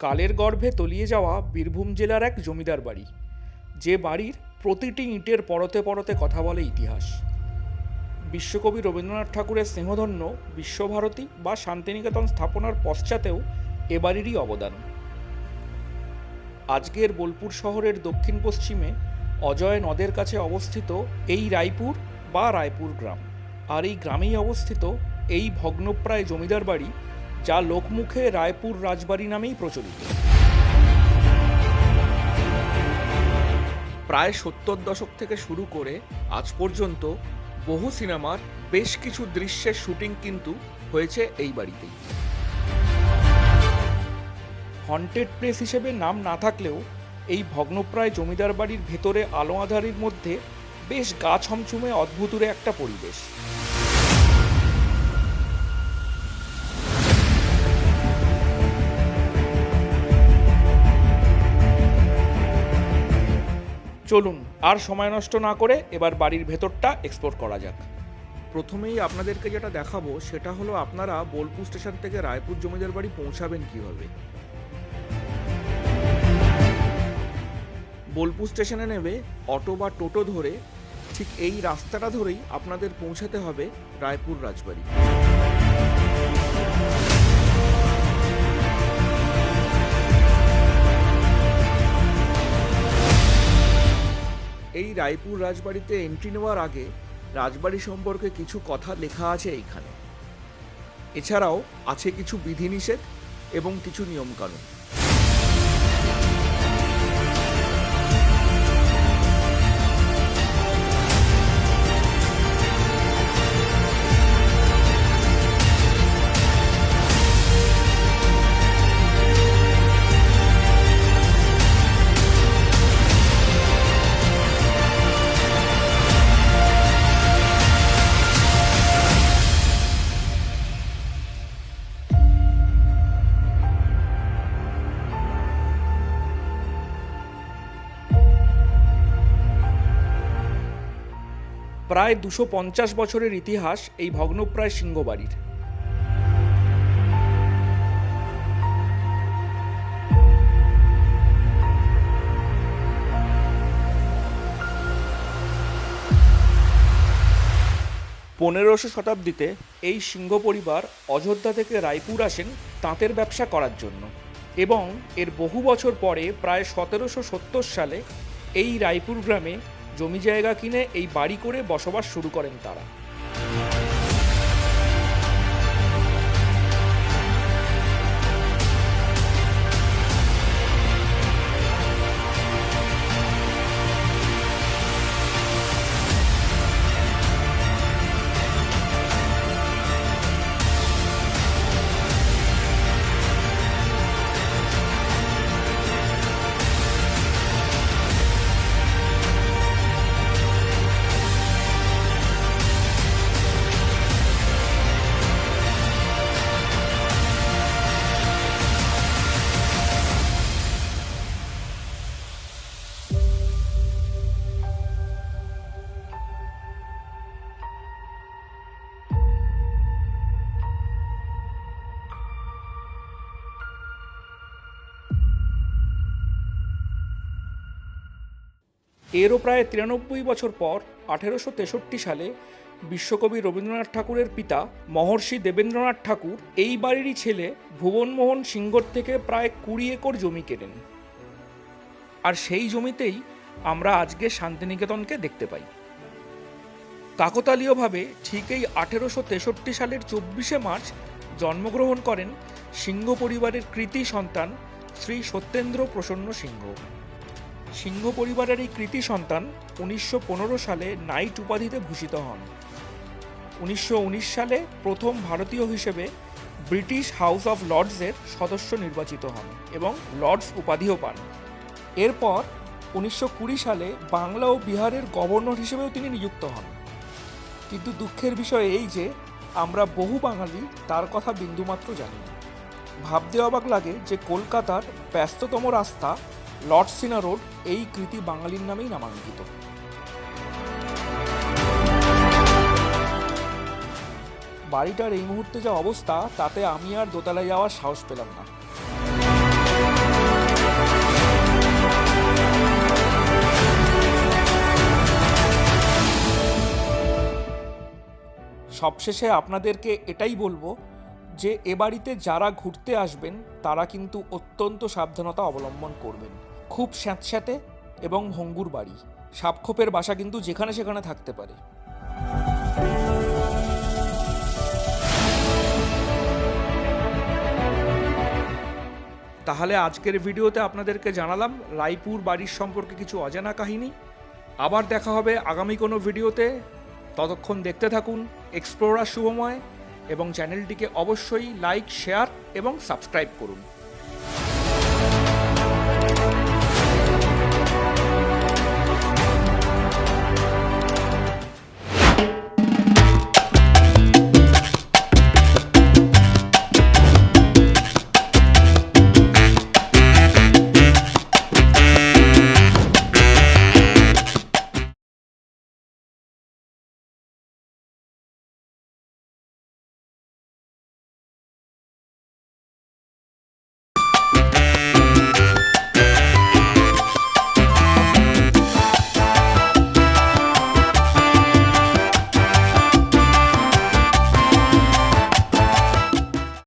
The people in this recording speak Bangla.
কালের গর্ভে তলিয়ে যাওয়া বীরভূম জেলার এক জমিদার বাড়ি, যে বাড়ির প্রতিটি ইটের পরতে পরতে কথা বলে ইতিহাস। বিশ্বকবি রবীন্দ্রনাথ ঠাকুরের স্নেহধন্য বিশ্বভারতী বা শান্তিনিকেতন স্থাপনার পশ্চাতেও এ বাড়িরই অবদান। আজকের বোলপুর শহরের দক্ষিণ পশ্চিমে অজয় নদের কাছে অবস্থিত এই রায়পুর বা রায়পুর গ্রাম। আর এই গ্রামেই অবস্থিত এই ভগ্নপ্রায় জমিদার বাড়ি, যা লোকমুখে রায়পুর রাজবাড়ি নামেই প্রচলিত। প্রায় 70 দশক থেকে শুরু করে আজ পর্যন্ত বহু সিনেমার বেশ কিছু দৃশ্যের শুটিং কিন্তু হয়েছে এই বাড়িতেই। হন্টেড প্লেস হিসেবে নাম না থাকলেও এই ভগ্নপ্রায় জমিদার বাড়ির ভেতরে আলো আঁধারির মধ্যে বেশ গা ছমছুমে অদ্ভুতুরে একটা পরিবেশ। চলুন আর সময় নষ্ট না করে এবার বাড়ির ভেতরটা এক্সপ্লোর করা যাক। প্রথমেই আপনাদেরকে যেটা দেখাবো সেটা হলো আপনারা বোলপুর স্টেশন থেকে রায়পুর জমিদার বাড়ি পৌঁছাবেন কিভাবে। বোলপুর স্টেশনে নেমে অটো বা টোটো ধরে ঠিক এই রাস্তাটা ধরেই আপনাদের পৌঁছাতে হবে রায়পুর রাজবাড়ি। এই রায়পুর রাজবাড়িতে এন্ট্রি নেওয়ার আগে রাজবাড়ি সম্পর্কে কিছু কথা লেখা আছে এইখানে। এছাড়াও আছে কিছু বিধিনিষেধ এবং কিছু নিয়মকানুন। প্রায় 250 বছরের ইতিহাস এই ভগ্নপ্রায় সিংহবাড়ির। শতাব্দীতে এই সিংহ পরিবার অযোধ্যা থেকে রায়পুর আসেন তাঁতের ব্যবসা করার জন্য, এবং এর বহু বছর পরে প্রায় 1770 সালে এই রায়পুর গ্রামে জমি জায়গা কিনে এই বাড়ি করে বসবাস শুরু করেন তারা। এরও প্রায় 93 বছর পর 1863 সালে বিশ্বকবি রবীন্দ্রনাথ ঠাকুরের পিতা মহর্ষি দেবেন্দ্রনাথ ঠাকুর এই বাড়িরই ছেলে ভুবনমোহন সিংহর থেকে প্রায় 20 একর জমি কেনেন। আর সেই জমিতেই আমরা আজকে শান্তিনিকেতনকে দেখতে পাই। কাকতালীয়ভাবে ঠিক এই 1863 সালের 24শে মার্চ জন্মগ্রহণ করেন সিংহ পরিবারের কৃতি সন্তান শ্রী সত্যেন্দ্র প্রসন্ন সিংহ। সিংহ পরিবারের এই কৃতি সন্তান 1915 সালে নাইট উপাধিতে ভূষিত হন। 1919 সালে প্রথম ভারতীয় হিসেবে ব্রিটিশ হাউস অফ লর্ডসের সদস্য নির্বাচিত হন এবং লর্ডস উপাধিও পান। এরপর 1920 সালে বাংলা ও বিহারের গভর্নর হিসেবেও তিনি নিযুক্ত হন। কিন্তু দুঃখের বিষয় এই যে আমরা বহু বাঙালি তার কথা বিন্দুমাত্র জানি না। ভাবতে অবাক লাগে যে কলকাতার ব্যস্ততম রাস্তা লর্ড সিনা রোড এই কৃতি বাঙালির নামেই নামাঙ্কিত। বাড়িটার এই মুহূর্তে যা অবস্থা তাতে আমি আর দোতলায় যাওয়ার সাহস পেলাম না। সবশেষে আপনাদেরকে এটাই বলবো যে এ বাড়িতে যারা ঘুরতে আসবেন তারা কিন্তু অত্যন্ত সাবধানতা অবলম্বন করবেন। খুব স্যাঁতস্যাঁতে এবং ভঙ্গুর বাড়ি, সাপখোপের বাসা কিন্তু যেখানে সেখানে থাকতে পারে। তাহলে আজকের ভিডিওতে আপনাদেরকে জানালাম রায়পুর বাড়ির সম্পর্কে কিছু অজানা কাহিনী। আবার দেখা হবে আগামী কোনো ভিডিওতে। ততক্ষণ দেখতে থাকুন এক্সপ্লোরার শুভময় এবং চ্যানেলটিকে অবশ্যই লাইক, শেয়ার এবং সাবস্ক্রাইব করুন।